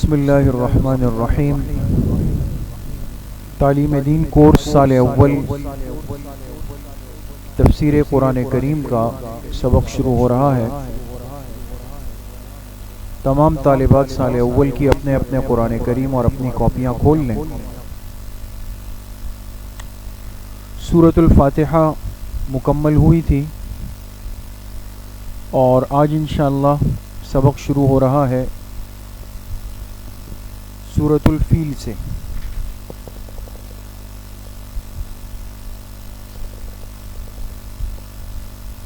بسم اللہ الرحمن الرحیم۔ تعلیم دین کورس سال اول تفسیر قرآن کریم کا سبق شروع ہو رہا ہے۔ تمام طالبات سال اول کی اپنے اپنے قرآن کریم اور اپنی کاپیاں کھول لیں۔ سورۃ الفاتحہ مکمل ہوئی تھی اور آج انشاءاللہ سبق شروع ہو رہا ہے سورۃ الفیل سے۔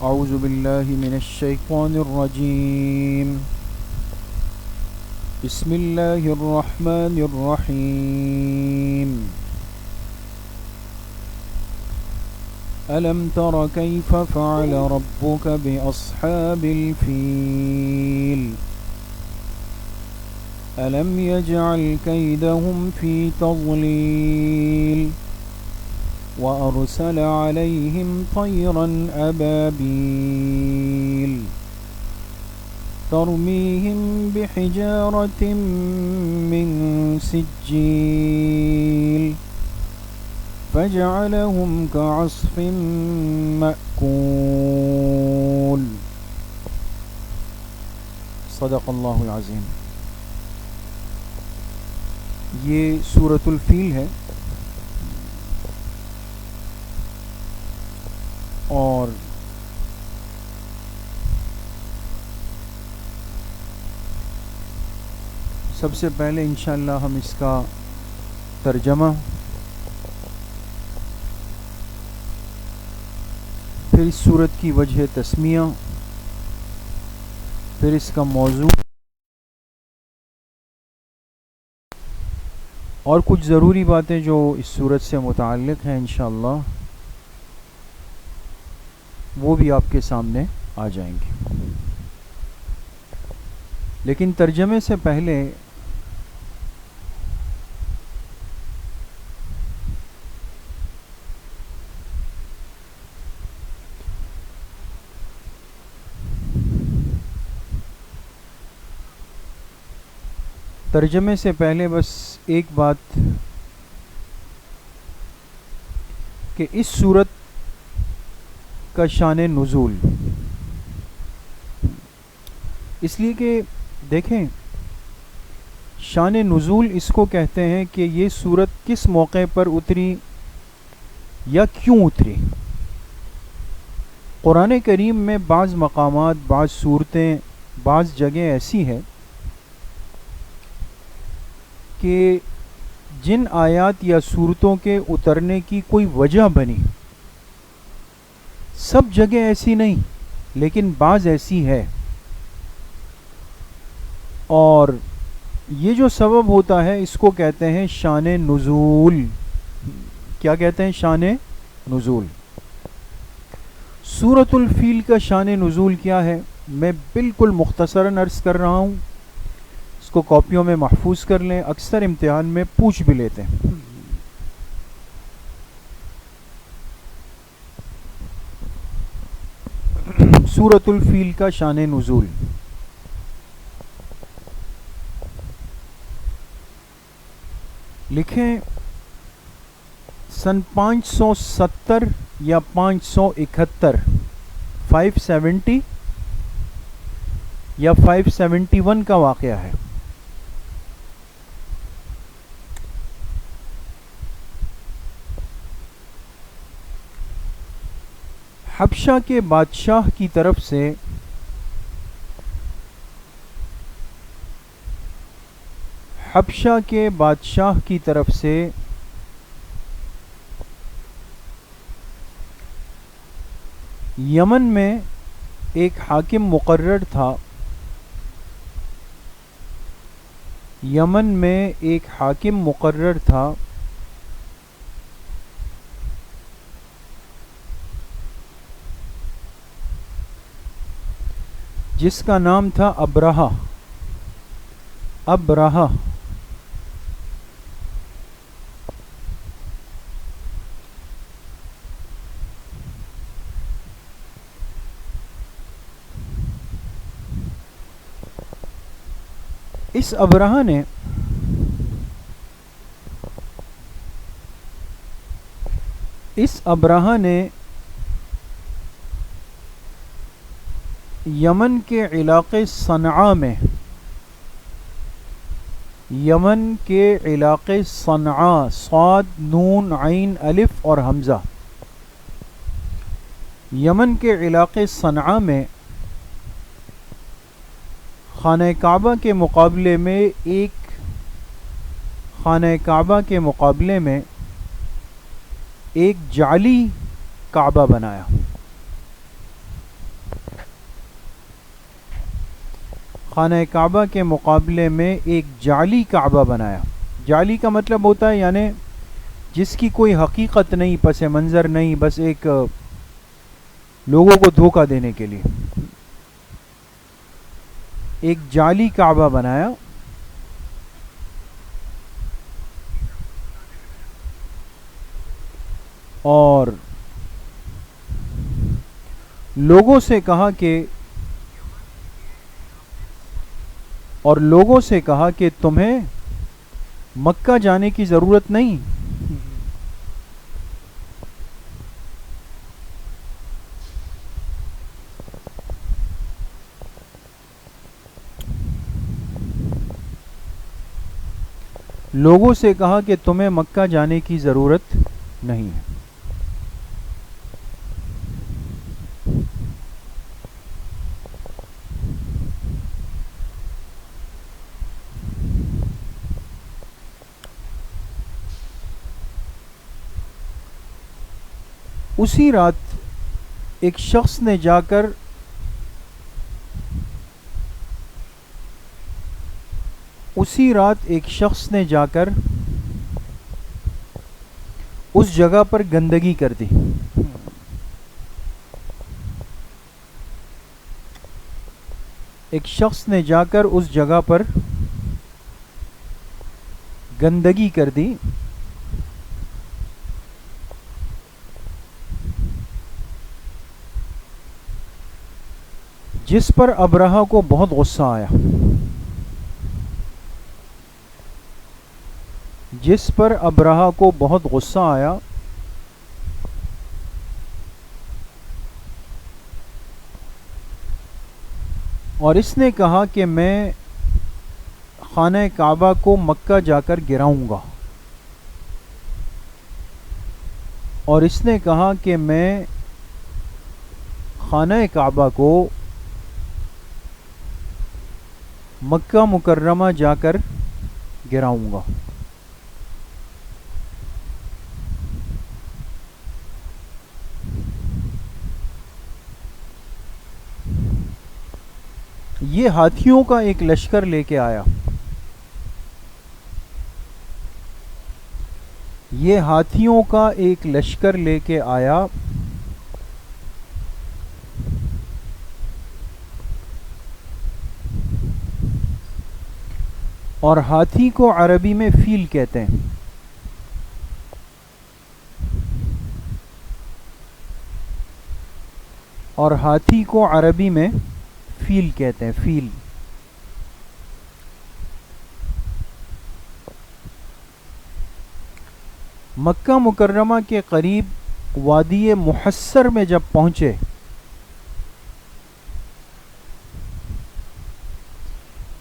اعوذ باللہ من الشیطان الرجیم، بسم اللہ الرحمن الرحیم۔ ألم تر كيف فعل ربك بأصحاب الفيل ألم يجعل كيدهم في تضليل وأرسل عليهم طيرا أبابيل ترميهم بحجارة من سجيل فجعلهم كعصف مأكول۔ صدق اللہ العظیم۔ یہ سورۃ الفیل ہے اور سب سے پہلے انشاءاللہ ہم اس کا ترجمہ، پھر اس سورت کی وجہ تسمیہ، پھر اس کا موضوع اور کچھ ضروری باتیں جو اس سورت سے متعلق ہیں انشاءاللہ وہ بھی آپ کے سامنے آ جائیں گے۔ لیکن ترجمے سے پہلے بس ایک بات کہ اس سورت کا شان نزول، اس لیے کہ دیکھیں شان نزول اس کو کہتے ہیں کہ یہ سورت کس موقع پر اتری یا کیوں اتری۔ قرآن کریم میں بعض مقامات، بعض صورتیں، بعض جگہیں ایسی ہیں کہ جن آیات یا صورتوں کے اترنے کی کوئی وجہ بنی، سب جگہ ایسی نہیں لیکن بعض ایسی ہے، اور یہ جو سبب ہوتا ہے اس کو کہتے ہیں شان نزول۔ کیا کہتے ہیں؟ شان نزول۔ سورۃ الفیل کا شان نزول کیا ہے؟ میں بالکل مختصراً عرض کر رہا ہوں، اس کو کاپیوں میں محفوظ کر لیں، اکثر امتحان میں پوچھ بھی لیتے ہیں۔ سورۃ الفیل کا شان نزول۔ لکھیں سن 570 یا 571، 570 یا 571 کا واقعہ ہے۔ حبشہ کے بادشاہ کی طرف سے یمن میں ایک حاکم مقرر تھا جس کا نام تھا ابرہہ۔ اس ابرہہ نے اس ابرہہ نے یمن کے علاقے صنعاء میں، یمن کے علاقے صنعاء، صاد نون عین الف اور حمزہ، یمن کے علاقے صنعاء میں خانہ کعبہ کے مقابلے میں ایک جعلی کعبہ بنایا۔ خانہ کعبہ کے مقابلے میں ایک جعلی کعبہ بنایا۔ جعلی کا مطلب ہوتا ہے یعنی جس کی کوئی حقیقت نہیں، پس منظر نہیں، بس ایک لوگوں کو دھوکہ دینے کے لیے ایک جعلی کعبہ بنایا۔ اور لوگوں سے کہا کہ تمہیں مکہ جانے کی ضرورت نہیں، لوگوں سے کہا کہ تمہیں مکہ جانے کی ضرورت نہیں ہے۔ اسی رات ایک شخص نے جا کر اس جگہ پر گندگی کر دی۔ ایک شخص نے جا کر اس جگہ پر گندگی کر دی، جس پر ابرہہ کو بہت غصہ آیا، اور اس نے کہا کہ میں خانہ کعبہ کو مکہ جا کر گراؤں گا، اور اس نے کہا کہ میں خانہ کعبہ کو مکہ مکرمہ جا کر گراؤں گا۔ یہ ہاتھیوں کا ایک لشکر لے کے آیا، اور ہاتھی کو عربی میں فیل کہتے ہیں۔ فیل مکہ مکرمہ کے قریب وادی محصر میں جب پہنچے،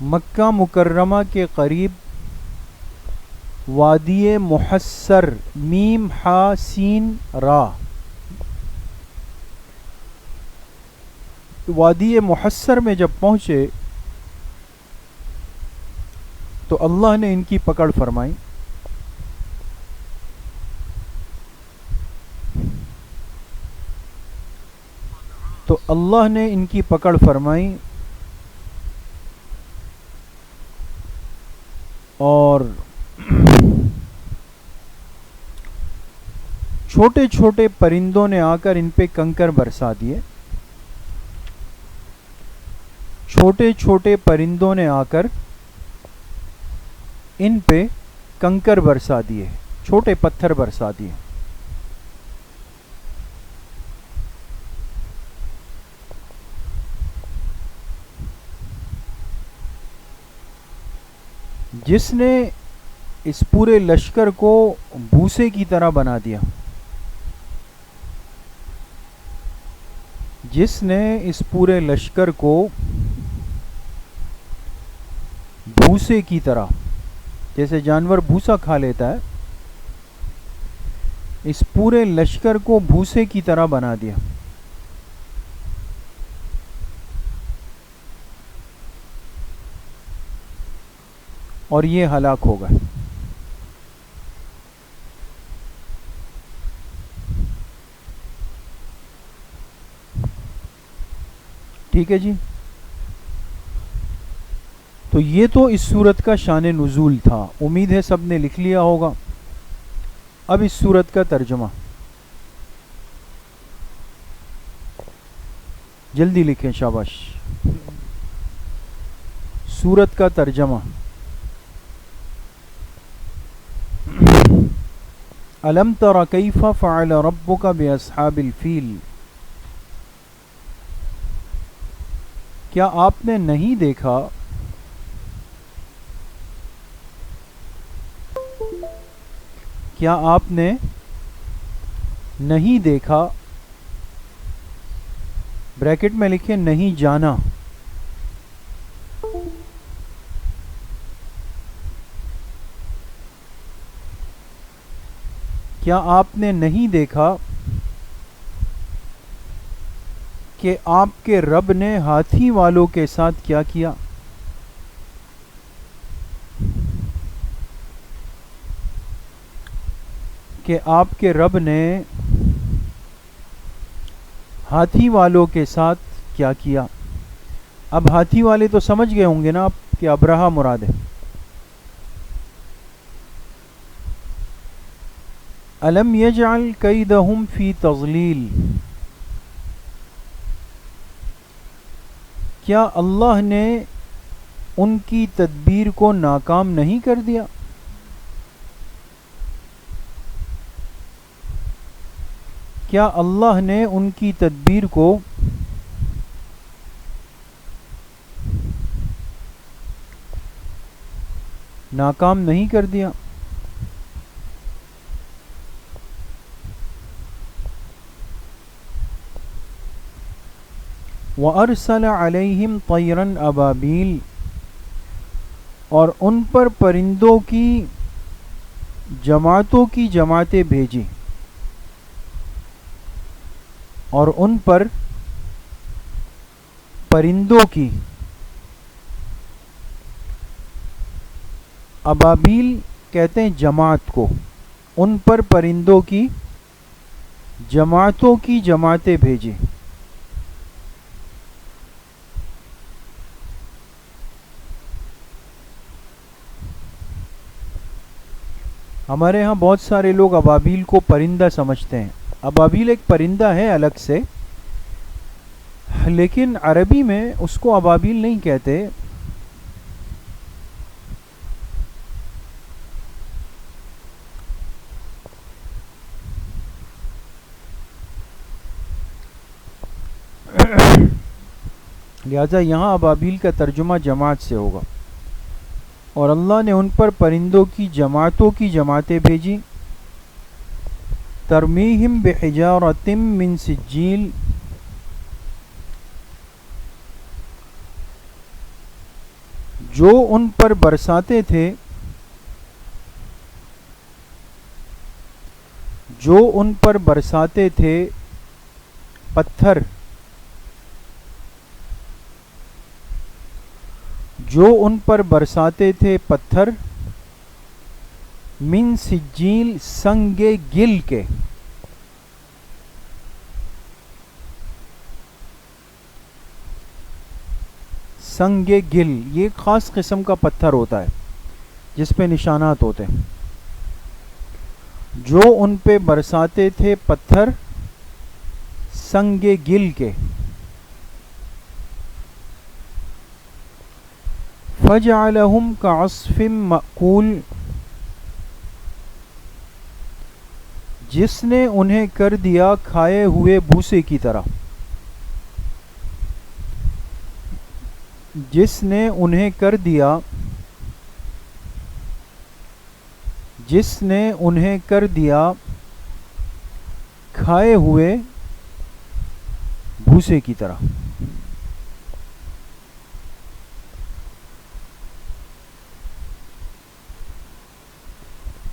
مکہ مکرمہ کے قریب وادی محصر، میم ہا سین را، وادی محصر میں جب پہنچے تو اللہ نے ان کی پکڑ فرمائی۔ اور چھوٹے چھوٹے پرندوں نے آ کر ان پہ کنکر برسا دیے، چھوٹے پتھر برسا دیے۔ جس نے اس پورے لشکر کو بھوسے کی طرح بنا دیا، جس نے اس پورے لشکر کو بھوسے کی طرح، جیسے جانور بھوسا کھا لیتا ہے، اس پورے لشکر کو بھوسے کی طرح بنا دیا. اور یہ ہلاک ہو گئے. ٹھیک ہے جی. تو یہ تو اس سورت کا شان نزول تھا. امید ہے سب نے لکھ لیا ہوگا. اب اس سورت کا ترجمہ جلدی لکھیں، شاباش. سورت کا ترجمہ: الم تر کیف فعل ربک باصحاب الفیل. کیا آپ نے نہیں دیکھا بریکٹ میں لکھیں نہیں جانا، کیا آپ نے نہیں دیکھا کہ آپ کے رب نے ہاتھی والوں کے ساتھ کیا کیا؟ کہ آپ کے رب نے ہاتھی والوں کے ساتھ کیا کیا. اب ہاتھی والے تو سمجھ گئے ہوں گے نا آپ کہ ابرہہ مراد ہے. الم یجعل کیدہم فی تضلیل. کیا اللہ نے ان کی تدبیر کو ناکام نہیں کر دیا؟ کیا اللہ نے ان کی تدبیر کو ناکام نہیں کر دیا؟ وَأَرْسَلَ عَلَيْهِمْ طَيْرًا أَبَابِيلَ. اور ان پر پرندوں کی جماعتوں کی جماعتیں بھیجی. اور ان پر پرندوں کی، ابابیل کہتے ہیں جماعت کو، ان پر پرندوں کی جماعتوں کی جماعتیں بھیجی. ہمارے ہاں بہت سارے لوگ ابابیل کو پرندہ سمجھتے ہیں. ابابیل ایک پرندہ ہے الگ سے، لیکن عربی میں اس کو ابابیل نہیں کہتے. لہذا یہاں ابابیل کا ترجمہ جماعت سے ہوگا. اور اللہ نے ان پر پرندوں کی جماعتوں کی جماعتیں بھیجی. ترمیہم بحجارۃ من سجیل. جو ان پر برساتے تھے، پتھر، پتھر من سجیل، سنگ گل کے. سنگ گل یہ ایک خاص قسم کا پتھر ہوتا ہے جس پہ نشانات ہوتے ہیں. جو ان پہ برساتے تھے پتھر سنگ گل کے. فجعلہم کعصف مأکول. جس نے انہیں کر دیا کھائے ہوئے بھوسے کی طرح. جس نے انہیں کر دیا کھائے ہوئے بھوسے کی طرح.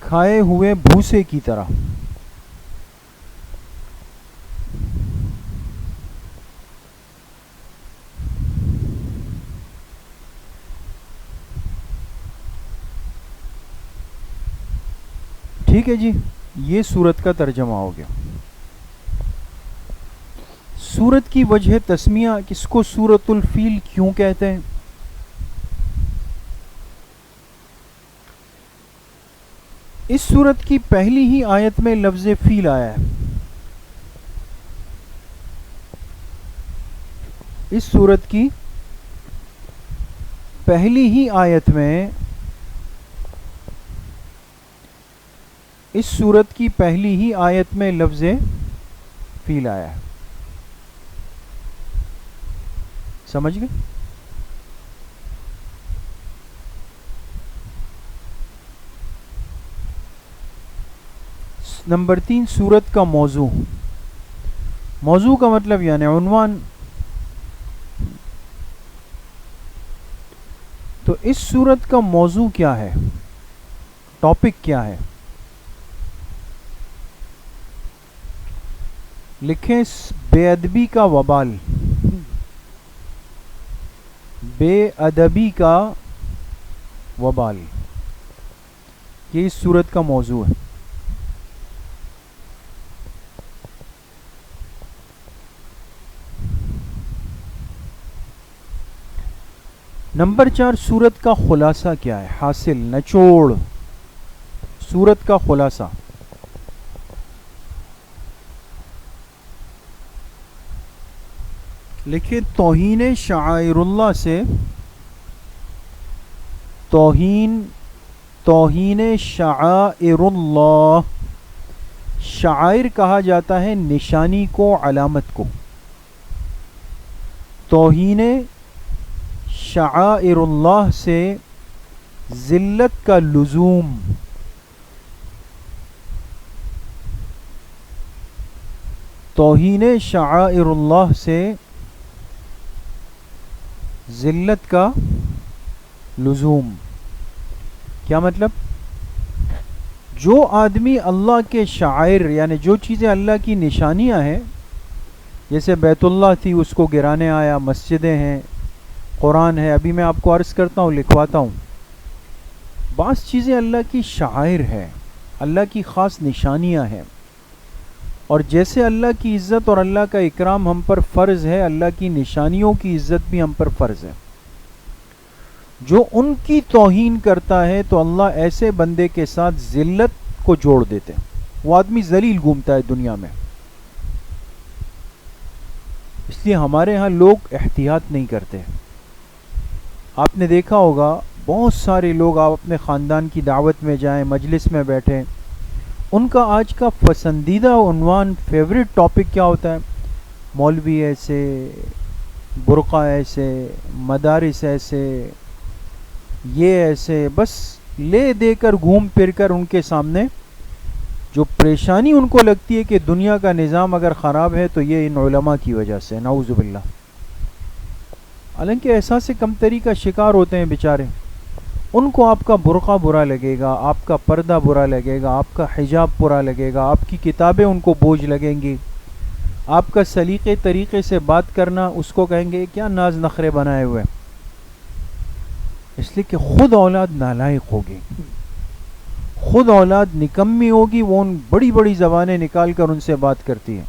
کھائے ہوئے بھوسے کی طرح. ٹھیک ہے جی, یہ سورت کا ترجمہ ہو گیا. سورت کی وجہ تسمیہ, کس کو سورت الفیل کیوں کہتے ہیں؟ اس سورت کی پہلی ہی آیت میں لفظ فیل آیا ہے. اس سورت کی پہلی ہی آیت میں, اس سورت کی پہلی ہی آیت میں لفظ فیل آیا ہے. سمجھ گئے؟ نمبر 3, سورت کا موضوع. موضوع کا مطلب یعنی عنوان. تو اس سورت کا موضوع کیا ہے, ٹاپک کیا ہے؟ لکھیں بے ادبی کا وبال. بے ادبی کا وبال, یہ اس سورت کا موضوع ہے. نمبر 4, سورت کا خلاصہ کیا ہے؟ حاصل, نچوڑ, سورت کا خلاصہ. لکھیں توہین شعائر اللہ سے, توہین شعائر اللہ. شعائر کہا جاتا ہے نشانی کو, علامت کو. توہین شعائر اللہ سے ذلت کا لزوم. توہین شعائر اللہ سے ذلت کا لزوم. کیا مطلب؟ جو آدمی اللہ کے شعائر یعنی جو چیزیں اللہ کی نشانیاں ہیں, جیسے بیت اللہ تھی اس کو گرانے آیا, مسجدیں ہیں, قرآن ہے, ابھی میں آپ کو عرض کرتا ہوں, لکھواتا ہوں. بعض چیزیں اللہ کی شعائر ہیں, اللہ کی خاص نشانیاں ہیں, اور جیسے اللہ کی عزت اور اللہ کا اکرام ہم پر فرض ہے, اللہ کی نشانیوں کی عزت بھی ہم پر فرض ہے. جو ان کی توہین کرتا ہے تو اللہ ایسے بندے کے ساتھ ذلت کو جوڑ دیتے ہیں, وہ آدمی ذلیل گھومتا ہے دنیا میں. اس لیے ہمارے ہاں لوگ احتیاط نہیں کرتے. آپ نے دیکھا ہوگا بہت سارے لوگ, آپ اپنے خاندان کی دعوت میں جائیں, مجلس میں بیٹھیں, ان کا آج کا پسندیدہ عنوان, فیوریٹ ٹاپک کیا ہوتا ہے؟ مولوی ایسے, برقع ایسے, مدارس ایسے, یہ ایسے, بس لے دے کر گھوم پھر کر ان کے سامنے. جو پریشانی ان کو لگتی ہے کہ دنیا کا نظام اگر خراب ہے تو یہ ان علماء کی وجہ سے, نعوذ باللہ. حالانکہ احساس کمتری کا شکار ہوتے ہیں بیچارے. ان کو آپ کا برقع برا لگے گا, آپ کا پردہ برا لگے گا, آپ کا حجاب برا لگے گا, آپ کی کتابیں ان کو بوجھ لگیں گی, آپ کا سلیقے طریقے سے بات کرنا اس کو کہیں گے کیا ناز نخرے بنائے ہوئے. اس لیے کہ خود اولاد نالائق ہوگی, خود اولاد نکمی ہوگی, وہ ان بڑی بڑی زبانیں نکال کر ان سے بات کرتی ہے.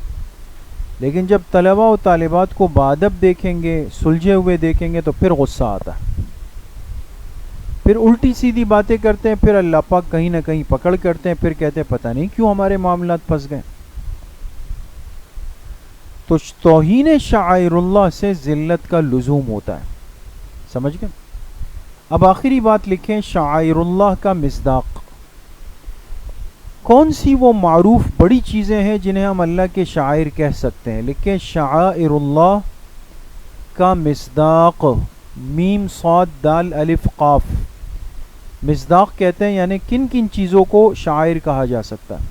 لیکن جب طلباء و طالبات کو بادب دیکھیں گے, سلجھے ہوئے دیکھیں گے, تو پھر غصہ آتا ہے, پھر الٹی سیدھی باتیں کرتے ہیں, پھر اللہ پاک کہیں نہ کہیں پکڑ کرتے ہیں, پھر کہتے ہیں پتہ نہیں کیوں ہمارے معاملات پھنس گئے. تو توہین شعائر اللہ سے ذلت کا لزوم ہوتا ہے. سمجھ گئے؟ اب آخری بات لکھیں, شعائر اللہ کا مصداق. کون سی وہ معروف بڑی چیزیں ہیں جنہیں ہم اللہ کے شاعر کہہ سکتے ہیں؟ لکھیں شعائر اللہ کا مصداق, میم صاد دال الف قاف. مصداق کہتے ہیں یعنی کن کن چیزوں کو شاعر کہا جا سکتا ہے.